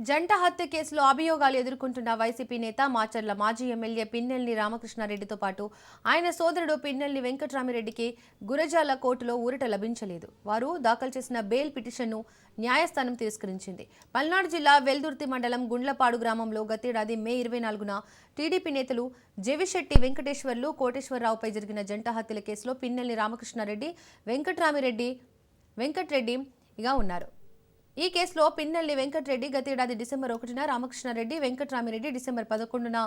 జంట హత్య కేసులో అభియోగాలు ఎదుర్కొంటున్న వైసీపీ నేత మాచర్ల మాజీ ఎమ్మెల్యే పిన్నెల్లి రామకృష్ణారెడ్డితో పాటు ఆయన సోదరుడు పిన్నెల్లి వెంకట్రామిరెడ్డికి గురజాల కోర్టులో ఊరట లభించలేదు. వారు దాఖలు చేసిన బెయిల్ పిటిషన్ను న్యాయస్థానం తిరస్కరించింది. పల్నాడు జిల్లా వెల్దుర్తి మండలం గుండ్లపాడు గ్రామంలో గతేడాది మే 24న టీడీపీ నేతలు జెవిశెట్టి వెంకటేశ్వర్లు, కోటేశ్వరరావుపై జరిగిన జంట హత్యల కేసులో పిన్నెల్లి రామకృష్ణారెడ్డి, వెంకట్రెడ్డిగా ఉన్నారు. ఈ కేసులో పిన్నెల్లి వెంకట్రెడ్డి గతేడాది డిసెంబర్ 1న, రామకృష్ణారెడ్డి, వెంకట్రామిరెడ్డి డిసెంబర్ 11న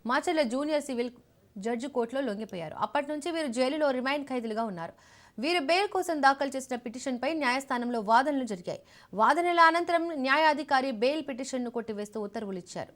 మాచర్ల జూనియర్ సివిల్ జడ్జి కోర్టులో లొంగిపోయారు. అప్పటి నుంచి వీరు జైలులో రిమాండ్ ఖైదీలుగా ఉన్నారు. వీరు బెయిల్ కోసం దాఖలు చేసిన పిటిషన్పై న్యాయస్థానంలో వాదనలు జరిగాయి. వాదనల అనంతరం న్యాయాధికారి బెయిల్ పిటిషన్ను కొట్టివేస్తూ ఉత్తర్వులు ఇచ్చారు.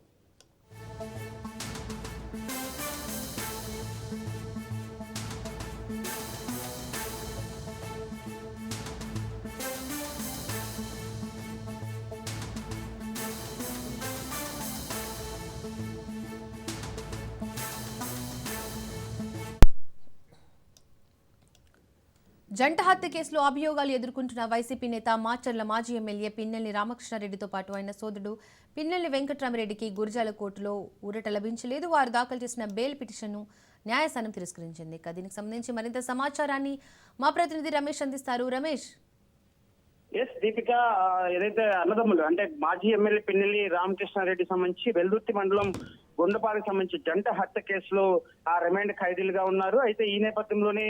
జంట హత్య కేసులో అభియోగాలు ఎదుర్కొంటున్న వైసీపీ నేత మాచర్ల మాజీ ఎమ్మెల్యే పిన్నెల్లి రామకృష్ణారెడ్డితో పాటు ఆయన సోదరుడు పిన్నెల్లి వెంకట్రామిరెడ్డికి గురజాల కోర్టులో ఊరట లభించలేదు. వారు దాఖలు చేసిన బెయిల్ పిటిషన్ను న్యాయస్థానం తిరస్కరించింది. దీనికి సంబంధించి మరింత సమాచారాన్ని మా ప్రతినిధి రమేష్ అందిస్తారు. రమేష్. దీపిక, ఏదైతే అన్నదమ్ములు అంటే మాజీ ఎమ్మెల్యే పిన్నెల్లి రామకృష్ణారెడ్డి సంబంధించి వెల్దుర్తి మండలం గుండపాలకు సంబంధించి జంట హత్య కేసులో రిమాండ్ ఖైదీలుగా ఉన్నారు. అయితే ఈ నేపథ్యంలోనే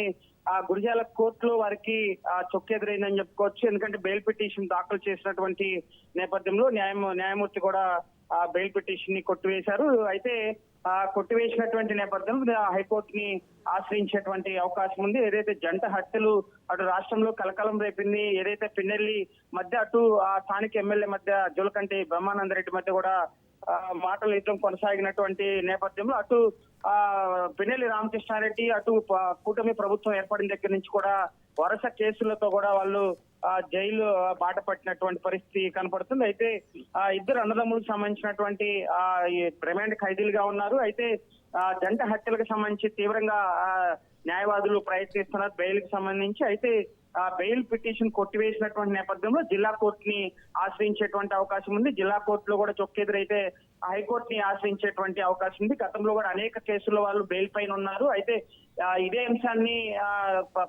గురిజాల కోర్టులో వారికి చొక్కెదురైందని చెప్పుకోవచ్చు. ఎందుకంటే బెయిల్ పిటిషన్ దాఖలు చేసినటువంటి నేపథ్యంలో న్యాయమూర్తి కూడా బెయిల్ పిటిషన్ ని కొట్టివేశారు. అయితే కొట్టివేసినటువంటి నేపథ్యంలో హైకోర్టుని ఆశ్రయించేటువంటి అవకాశం ఉంది. ఏదైతే జంట హత్యలు అటు రాష్ట్రంలో కలకలం రేపింది, ఏదైతే పిన్నెల్లి మధ్య అటు స్థానిక ఎమ్మెల్యే మధ్య జోలకంటి బ్రహ్మానందరెడ్డి మధ్య కూడా మాటలు యుద్ధం కొనసాగినటువంటి నేపథ్యంలో అటు పిన్నెల్లి రామకృష్ణారెడ్డి అటు కూటమి ప్రభుత్వం ఏర్పడిన దగ్గర నుంచి కూడా వరుస కేసులతో కూడా వాళ్ళు జైలు బాట పట్టినటువంటి పరిస్థితి కనపడుతుంది. అయితే ఇద్దరు అన్నదమ్ములకు సంబంధించినటువంటి రిమాండ్ ఖైదీలుగా ఉన్నారు. అయితే జంట హత్యలకు సంబంధించి తీవ్రంగా న్యాయవాదులు ప్రయత్నిస్తున్నారు బెయిల్ కి సంబంధించి. అయితే బెయిల్ పిటిషన్ కొట్టివేసినటువంటి నేపథ్యంలో జిల్లా కోర్టుని ఆశ్రయించేటువంటి అవకాశం ఉంది. జిల్లా కోర్టులో కూడా చొక్కెదురైతే హైకోర్టుని ఆశ్రయించేటువంటి అవకాశం ఉంది. గతంలో కూడా అనేక కేసుల్లో వాళ్ళు బెయిల్ పైన ఉన్నారు. అయితే ఇదే అంశాన్ని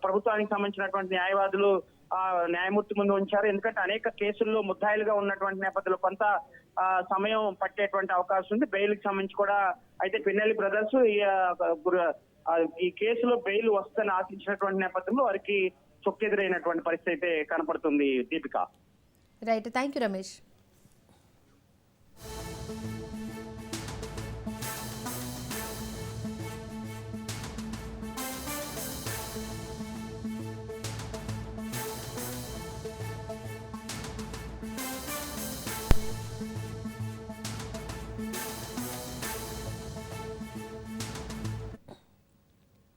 ప్రభుత్వానికి సంబంధించినటువంటి న్యాయవాదులు న్యాయమూర్తి ముందు ఉంచారు. ఎందుకంటే అనేక కేసుల్లో ముద్దాయిలుగా ఉన్నటువంటి నేపథ్యంలో కొంత సమయం పట్టేటువంటి అవకాశం ఉంది బెయిల్ కి సంబంధించి కూడా. అయితే పిన్నెల్లి బ్రదర్స్ ఈ కేసులో బెయిల్ వస్తుందని ఆశించినటువంటి నేపథ్యంలో వారికి చొక్కెదురైనటువంటి పరిస్థితి అయితే కనపడుతుంది. Deepika. Right, thank you Ramesh.